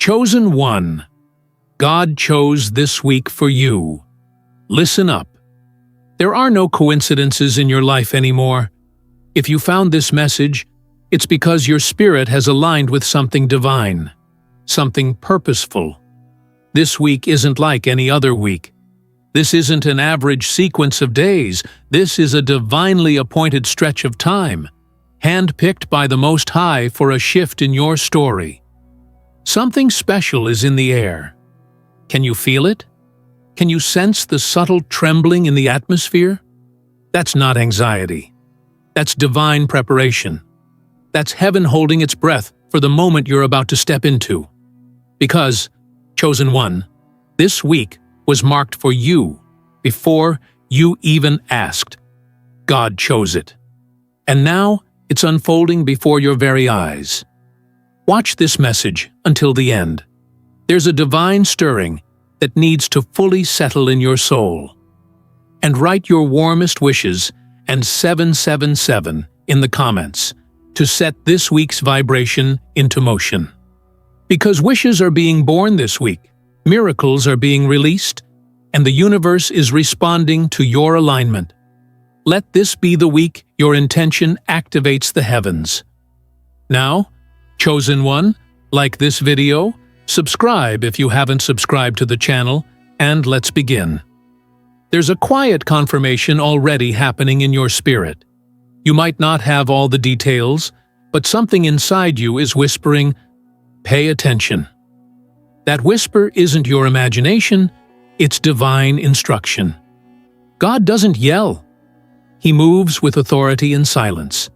Chosen one. God chose this week for you. Listen up. There are no coincidences in your life anymore. If you found this message, it's because your spirit has aligned with something divine, something purposeful. This week isn't like any other week. This isn't an average sequence of days. This is a divinely appointed stretch of time, handpicked by the Most High for a shift in your story. Something special is in the air. Can you feel it? Can you sense the subtle trembling in the atmosphere? That's not anxiety. That's divine preparation. That's heaven holding its breath for the moment you're about to step into. Because, chosen one, this week was marked for you before you even asked. God chose it. And now it's unfolding before your very eyes. Watch this message until the end. There's a divine stirring that needs to fully settle in your soul. And write your warmest wishes and 777 in the comments to set this week's vibration into motion. Because wishes are being born this week, miracles are being released, and the universe is responding to your alignment. Let this be the week your intention activates the heavens. Now, chosen one, like this video, subscribe if you haven't subscribed to the channel, and let's begin. There's a quiet confirmation already happening in your spirit. You might not have all the details, but something inside you is whispering, "Pay attention." That whisper isn't your imagination, it's divine instruction. God doesn't yell. He moves with authority and silence.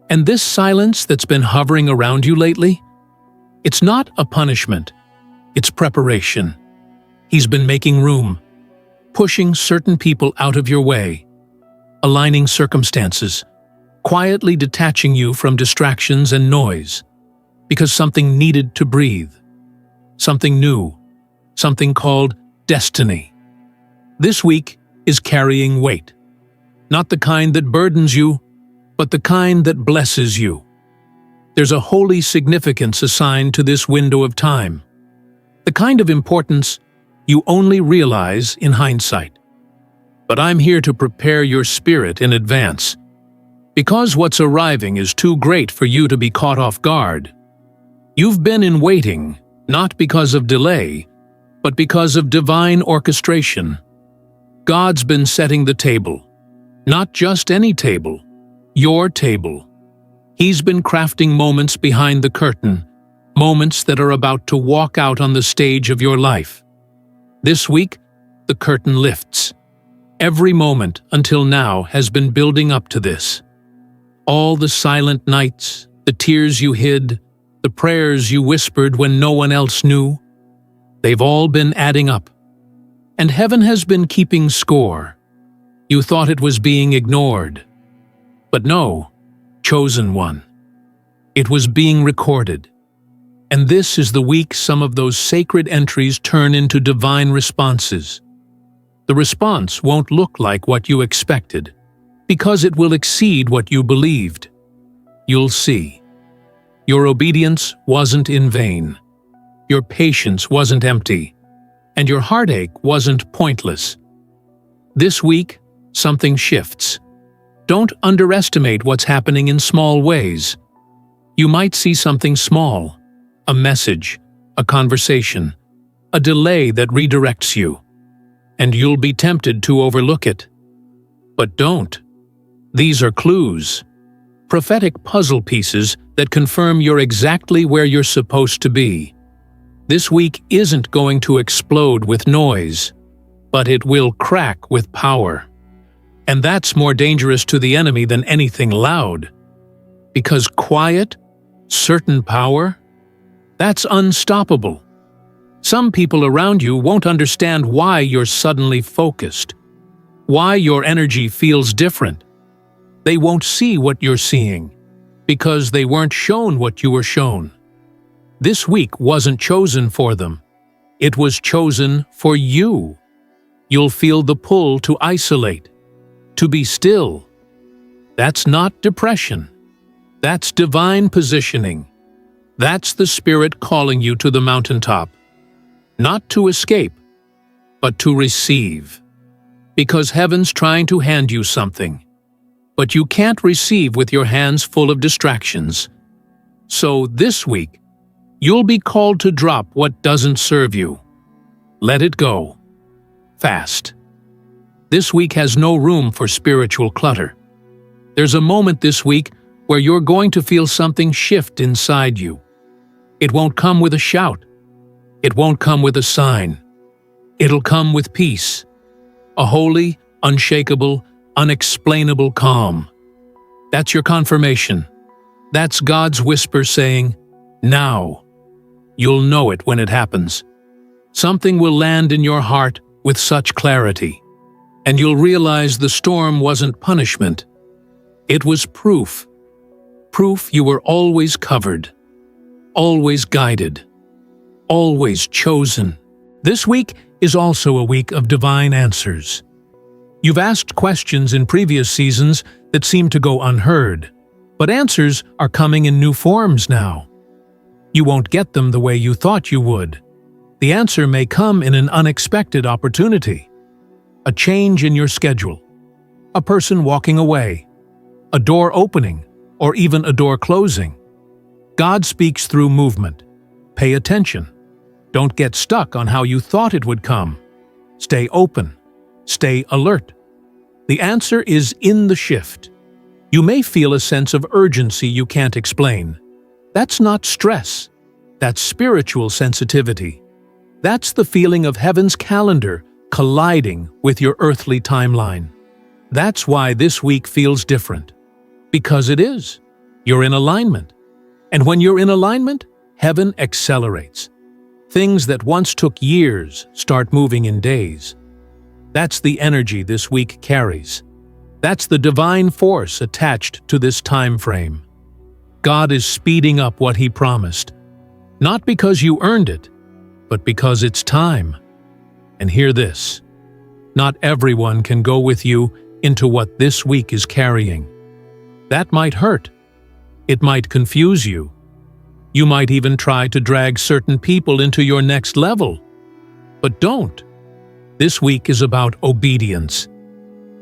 And this silence that's been hovering around you lately, it's not a punishment, it's preparation. He's been making room, pushing certain people out of your way, aligning circumstances, quietly detaching you from distractions and noise, because something needed to breathe. Something new, something called destiny. This week is carrying weight. Not the kind that burdens you, but the kind that blesses you. There's a holy significance assigned to this window of time. The kind of importance you only realize in hindsight. But I'm here to prepare your spirit in advance, because what's arriving is too great for you to be caught off guard. You've been in waiting, not because of delay, but because of divine orchestration. God's been setting the table, not just any table, your table. He's been crafting moments behind the curtain, moments that are about to walk out on the stage of your life. This week, the curtain lifts. Every moment until now has been building up to this. All the silent nights, the tears you hid, the prayers you whispered when no one else knew, they've all been adding up. And heaven has been keeping score. You thought it was being ignored. But no, chosen one. It was being recorded. And this is the week some of those sacred entries turn into divine responses. The response won't look like what you expected, because it will exceed what you believed. You'll see. Your obedience wasn't in vain. Your patience wasn't empty. And your heartache wasn't pointless. This week, something shifts. Don't underestimate what's happening in small ways. You might see something small, a message, a conversation, a delay that redirects you, and you'll be tempted to overlook it. But don't. These are clues, prophetic puzzle pieces that confirm you're exactly where you're supposed to be. This week isn't going to explode with noise, but it will crack with power. And that's more dangerous to the enemy than anything loud. Because quiet, certain power, that's unstoppable. Some people around you won't understand why you're suddenly focused, why your energy feels different. They won't see what you're seeing, because they weren't shown what you were shown. This week wasn't chosen for them. It was chosen for you. You'll feel the pull to isolate, to be still. That's not depression. That's divine positioning. That's the Spirit calling you to the mountaintop. Not to escape, but to receive. Because heaven's trying to hand you something. But you can't receive with your hands full of distractions. So this week, you'll be called to drop what doesn't serve you. Let it go. Fast. This week has no room for spiritual clutter. There's a moment this week where you're going to feel something shift inside you. It won't come with a shout. It won't come with a sign. It'll come with peace. A holy, unshakable, unexplainable calm. That's your confirmation. That's God's whisper saying, now. You'll know it when it happens. Something will land in your heart with such clarity, and you'll realize the storm wasn't punishment. It was proof. Proof you were always covered, always guided, always chosen. This week is also a week of divine answers. You've asked questions in previous seasons that seemed to go unheard, but answers are coming in new forms now. You won't get them the way you thought you would. The answer may come in an unexpected opportunity. A change in your schedule, a person walking away, a door opening, or even a door closing. God speaks through movement. Pay attention. Don't get stuck on how you thought it would come. Stay open. Stay alert. The answer is in the shift. You may feel a sense of urgency you can't explain. That's not stress. That's spiritual sensitivity. That's the feeling of heaven's calendar colliding with your earthly timeline. That's why this week feels different. Because it is. You're in alignment. And when you're in alignment, heaven accelerates. Things that once took years start moving in days. That's the energy this week carries. That's the divine force attached to this time frame. God is speeding up what He promised, not because you earned it, but because it's time. And hear this, not everyone can go with you into what this week is carrying. That might hurt. It might confuse you. You might even try to drag certain people into your next level. But don't. This week is about obedience.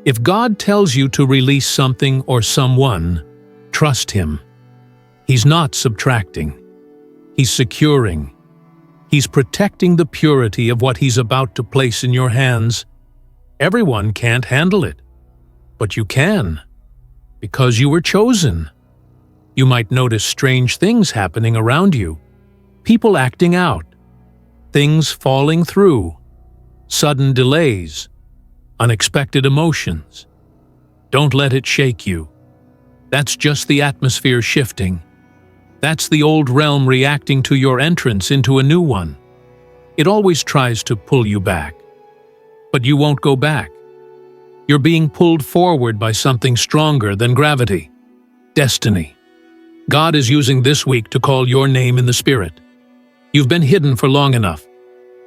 If God tells you to release something or someone, trust Him. He's not subtracting. He's securing. He's protecting the purity of what He's about to place in your hands. Everyone can't handle it, but you can, because you were chosen. You might notice strange things happening around you, people acting out, things falling through, sudden delays, unexpected emotions. Don't let it shake you. That's just the atmosphere shifting. That's the old realm reacting to your entrance into a new one. It always tries to pull you back. But you won't go back. You're being pulled forward by something stronger than gravity. Destiny. God is using this week to call your name in the Spirit. You've been hidden for long enough.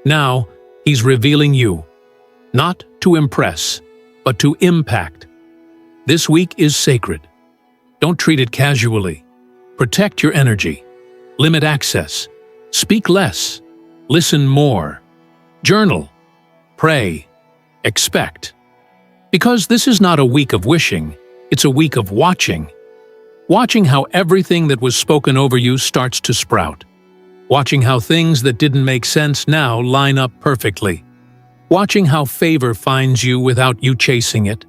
Now, He's revealing you. Not to impress, but to impact. This week is sacred. Don't treat it casually. Protect your energy. Limit access. Speak less. Listen more. Journal. Pray. Expect. Because this is not a week of wishing, it's a week of watching. Watching how everything that was spoken over you starts to sprout. Watching how things that didn't make sense now line up perfectly. Watching how favor finds you without you chasing it.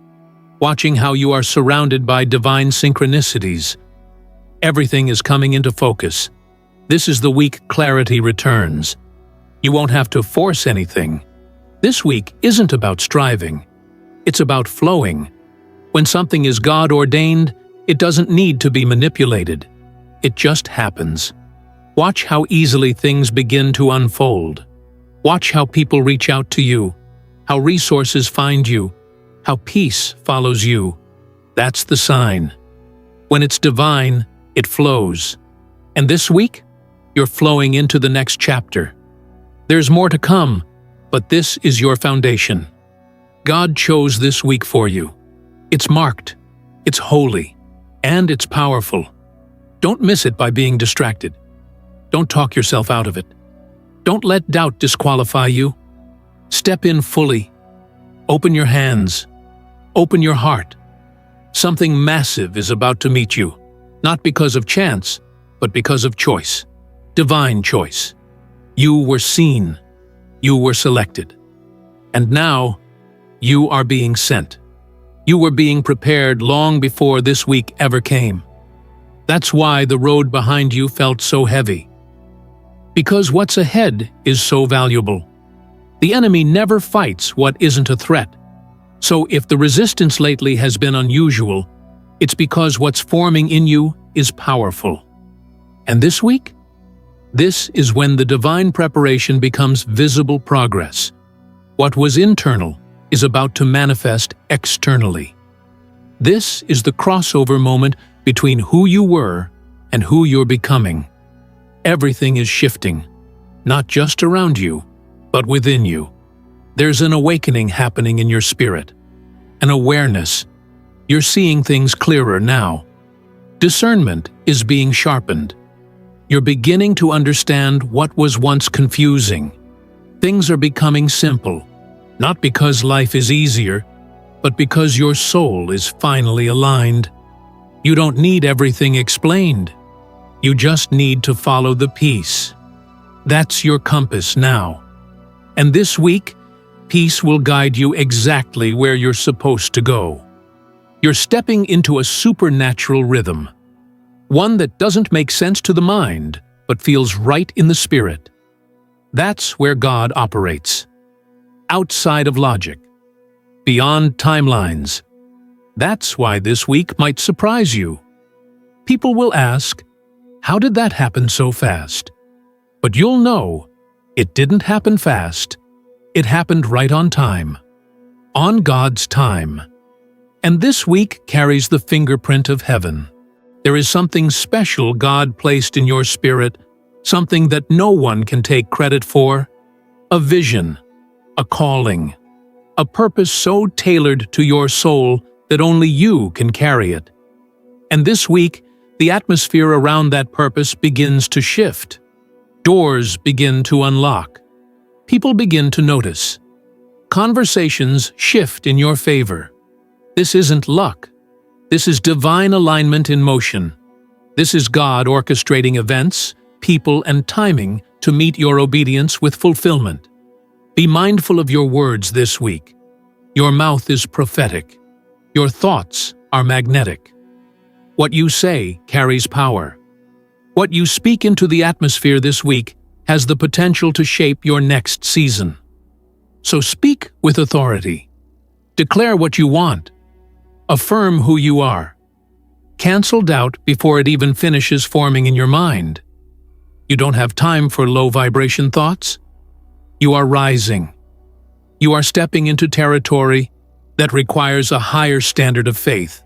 Watching how you are surrounded by divine synchronicities. Everything is coming into focus. This is the week clarity returns. You won't have to force anything. This week isn't about striving. It's about flowing. When something is God-ordained, it doesn't need to be manipulated. It just happens. Watch how easily things begin to unfold. Watch how people reach out to you, how resources find you, how peace follows you. That's the sign. When it's divine, it flows. And this week, you're flowing into the next chapter. There's more to come, but this is your foundation. God chose this week for you. It's marked, it's holy, and it's powerful. Don't miss it by being distracted. Don't talk yourself out of it. Don't let doubt disqualify you. Step in fully. Open your hands. Open your heart. Something massive is about to meet you, not because of chance, but because of choice. Divine choice. You were seen. You were selected. And now, you are being sent. You were being prepared long before this week ever came. That's why the road behind you felt so heavy. Because what's ahead is so valuable. The enemy never fights what isn't a threat. So if the resistance lately has been unusual, it's because what's forming in you is powerful. And this week? This is when the divine preparation becomes visible progress. What was internal is about to manifest externally. This is the crossover moment between who you were and who you're becoming. Everything is shifting, not just around you, but within you. There's an awakening happening in your spirit, an awareness. You're seeing things clearer now. Discernment is being sharpened. You're beginning to understand what was once confusing. Things are becoming simple, not because life is easier, but because your soul is finally aligned. You don't need everything explained. You just need to follow the peace. That's your compass now. And this week, peace will guide you exactly where you're supposed to go. You're stepping into a supernatural rhythm. One that doesn't make sense to the mind, but feels right in the spirit. That's where God operates. Outside of logic. Beyond timelines. That's why this week might surprise you. People will ask, how did that happen so fast? But you'll know, it didn't happen fast. It happened right on time. On God's time. And this week carries the fingerprint of heaven. There is something special God placed in your spirit, something that no one can take credit for. A vision, a calling, a purpose so tailored to your soul that only you can carry it. And this week, the atmosphere around that purpose begins to shift. Doors begin to unlock. People begin to notice. Conversations shift in your favor. This isn't luck. This is divine alignment in motion. This is God orchestrating events, people, and timing to meet your obedience with fulfillment. Be mindful of your words this week. Your mouth is prophetic. Your thoughts are magnetic. What you say carries power. What you speak into the atmosphere this week has the potential to shape your next season. So speak with authority. Declare what you want. Affirm who you are. Cancel doubt before it even finishes forming in your mind. You don't have time for low-vibration thoughts. You are rising. You are stepping into territory that requires a higher standard of faith.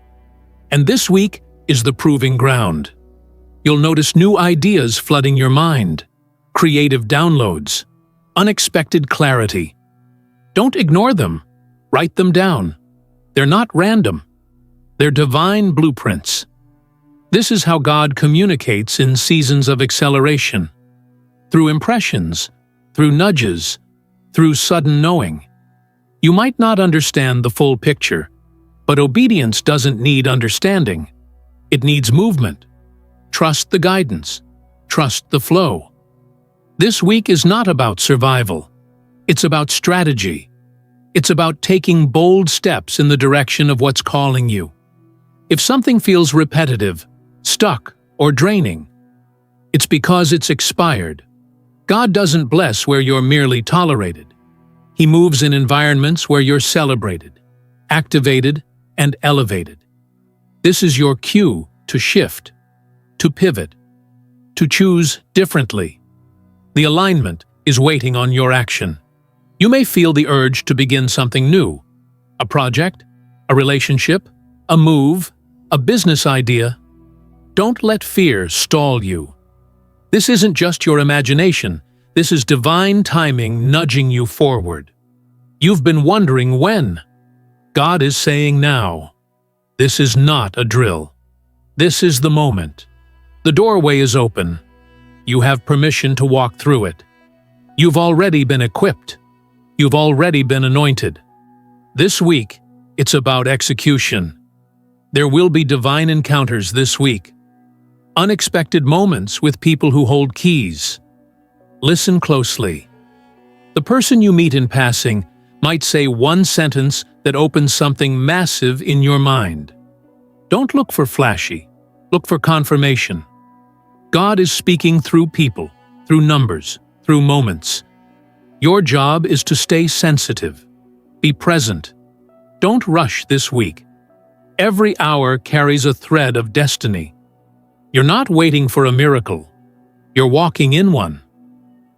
And this week is the proving ground. You'll notice new ideas flooding your mind, creative downloads, unexpected clarity. Don't ignore them. Write them down. They're not random. They're divine blueprints. This is how God communicates in seasons of acceleration. Through impressions, through nudges, through sudden knowing. You might not understand the full picture, but obedience doesn't need understanding. It needs movement. Trust the guidance. Trust the flow. This week is not about survival. It's about strategy. It's about taking bold steps in the direction of what's calling you. If something feels repetitive, stuck, or draining, it's because it's expired. God doesn't bless where you're merely tolerated. He moves in environments where you're celebrated, activated, and elevated. This is your cue to shift, to pivot, to choose differently. The alignment is waiting on your action. You may feel the urge to begin something new, a project, a relationship, a move, a business idea. Don't let fear stall you. This isn't just your imagination. This is divine timing nudging you forward. You've been wondering when. God is saying now. This is not a drill. This is the moment. The doorway is open. You have permission to walk through it. You've already been equipped. You've already been anointed. This week, it's about execution. There will be divine encounters this week. Unexpected moments with people who hold keys. Listen closely. The person you meet in passing might say one sentence that opens something massive in your mind. Don't look for flashy. Look for confirmation. God is speaking through people, through numbers, through moments. Your job is to stay sensitive. Be present. Don't rush this week. Every hour carries a thread of destiny. You're not waiting for a miracle. You're walking in one.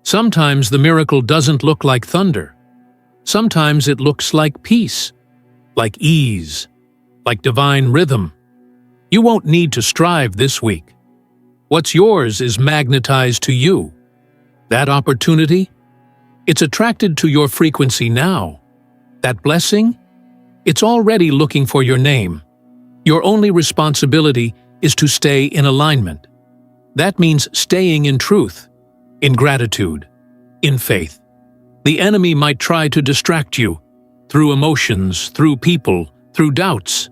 Sometimes the miracle doesn't look like thunder. Sometimes it looks like peace, like ease, like divine rhythm. You won't need to strive this week. What's yours is magnetized to you. That opportunity? It's attracted to your frequency now. That blessing? It's already looking for your name. Your only responsibility is to stay in alignment. That means staying in truth, in gratitude, in faith. The enemy might try to distract you through emotions, through people, through doubts.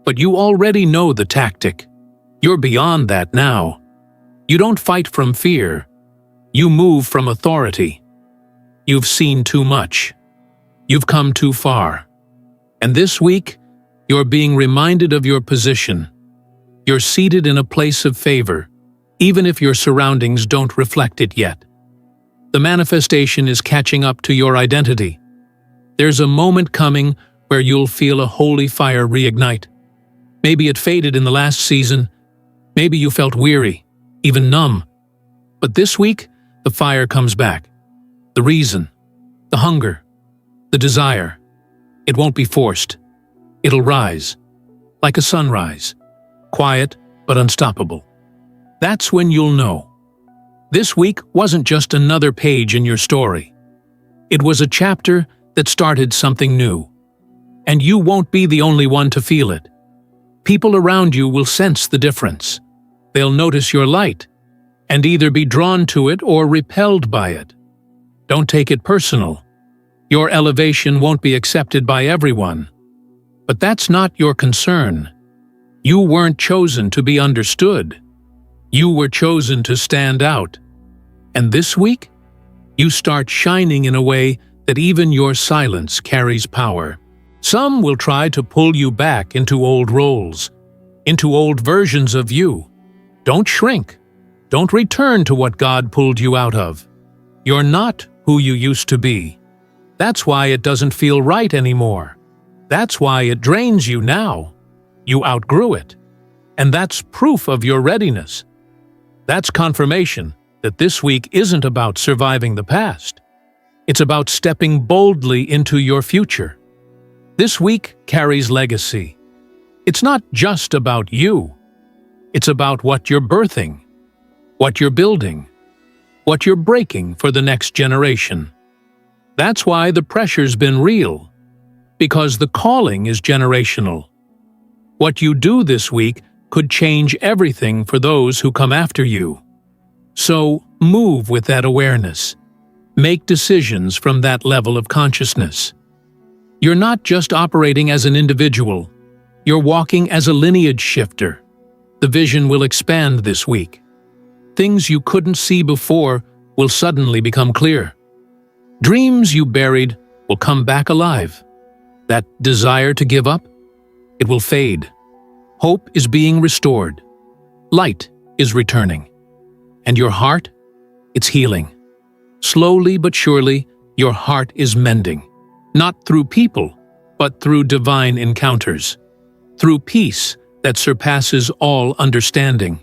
But you already know the tactic. You're beyond that now. You don't fight from fear. You move from authority. You've seen too much. You've come too far. And this week, you're being reminded of your position. You're seated in a place of favor, even if your surroundings don't reflect it yet. The manifestation is catching up to your identity. There's a moment coming where you'll feel a holy fire reignite. Maybe it faded in the last season. Maybe you felt weary, even numb. But this week, the fire comes back. The reason, the hunger, the desire. It won't be forced. It'll rise, like a sunrise, quiet but unstoppable. That's when you'll know. This week wasn't just another page in your story. It was a chapter that started something new. And you won't be the only one to feel it. People around you will sense the difference. They'll notice your light, and either be drawn to it or repelled by it. Don't take it personal. Your elevation won't be accepted by everyone. But that's not your concern. You weren't chosen to be understood. You were chosen to stand out. And this week, you start shining in a way that even your silence carries power. Some will try to pull you back into old roles, into old versions of you. Don't shrink. Don't return to what God pulled you out of. You're not who you used to be. That's why it doesn't feel right anymore. That's why it drains you now. You outgrew it. And that's proof of your readiness. That's confirmation that this week isn't about surviving the past. It's about stepping boldly into your future. This week carries legacy. It's not just about you. It's about what you're birthing, what you're building, what you're breaking for the next generation. That's why the pressure's been real, because the calling is generational. What you do this week could change everything for those who come after you. So move with that awareness. Make decisions from that level of consciousness. You're not just operating as an individual. You're walking as a lineage shifter. The vision will expand this week. Things you couldn't see before will suddenly become clear. Dreams you buried will come back alive. That desire to give up, it will fade. Hope is being restored. Light is returning. And your heart, it's healing. Slowly but surely, your heart is mending. Not through people, but through divine encounters. Through peace that surpasses all understanding.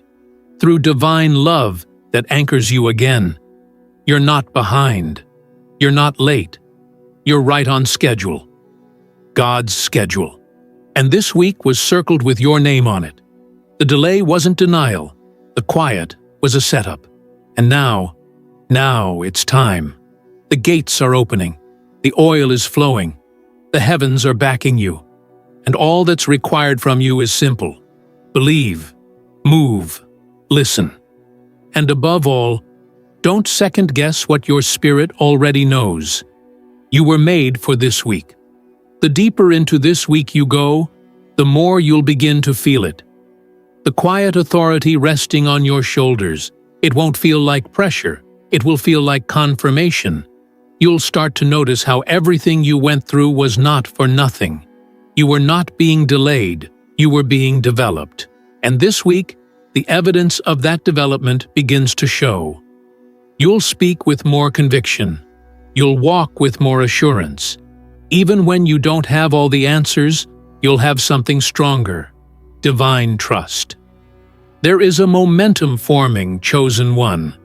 Through divine love that anchors you again. You're not behind. You're not late. You're right on schedule. God's schedule. And this week was circled with your name on it. The delay wasn't denial. The quiet was a setup. And now it's time. The gates are opening. The oil is flowing. The heavens are backing you. And all that's required from you is simple. Believe, move, listen. And above all, don't second-guess what your spirit already knows. You were made for this week. The deeper into this week you go, the more you'll begin to feel it. The quiet authority resting on your shoulders. It won't feel like pressure. It will feel like confirmation. You'll start to notice how everything you went through was not for nothing. You were not being delayed. You were being developed. And this week, the evidence of that development begins to show. You'll speak with more conviction. You'll walk with more assurance. Even when you don't have all the answers, you'll have something stronger: divine trust. There is a momentum forming, chosen one.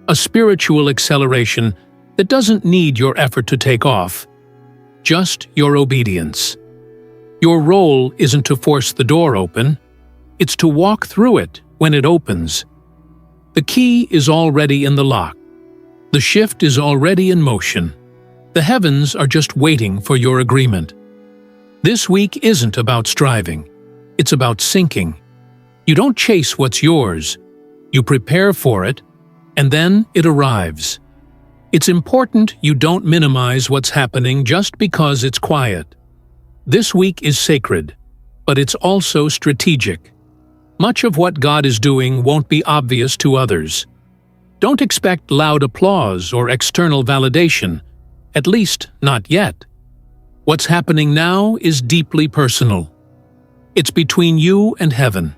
A spiritual acceleration that doesn't need your effort to take off, just your obedience. Your role isn't to force the door open, it's to walk through it when it opens. The key is already in the lock. The shift is already in motion. The heavens are just waiting for your agreement. This week isn't about striving. It's about sinking. You don't chase what's yours. You prepare for it, and then it arrives. It's important you don't minimize what's happening just because it's quiet. This week is sacred, but it's also strategic. Much of what God is doing won't be obvious to others. Don't expect loud applause or external validation, at least not yet. What's happening now is deeply personal. It's between you and heaven.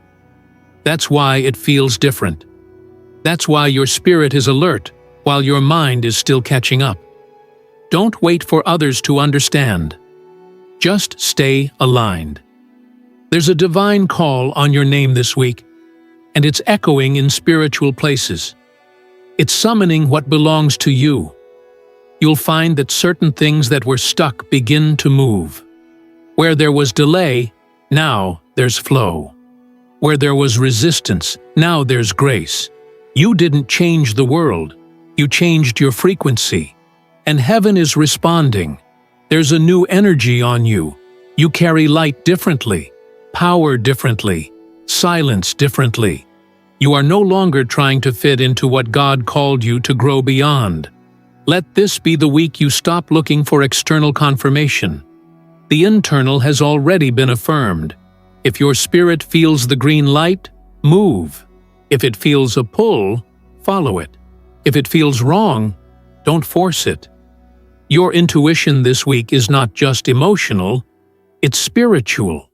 That's why it feels different. That's why your spirit is alert while your mind is still catching up. Don't wait for others to understand. Just stay aligned. There's a divine call on your name this week, and it's echoing in spiritual places. It's summoning what belongs to you. You'll find that certain things that were stuck begin to move. Where there was delay, now there's flow. Where there was resistance, now there's grace. You didn't change the world. You changed your frequency. And heaven is responding. There's a new energy on you. You carry light differently, power differently, silence differently. You are no longer trying to fit into what God called you to grow beyond. Let this be the week you stop looking for external confirmation. The internal has already been affirmed. If your spirit feels the green light, move. If it feels a pull, follow it. If it feels wrong, don't force it. Your intuition this week is not just emotional, it's spiritual.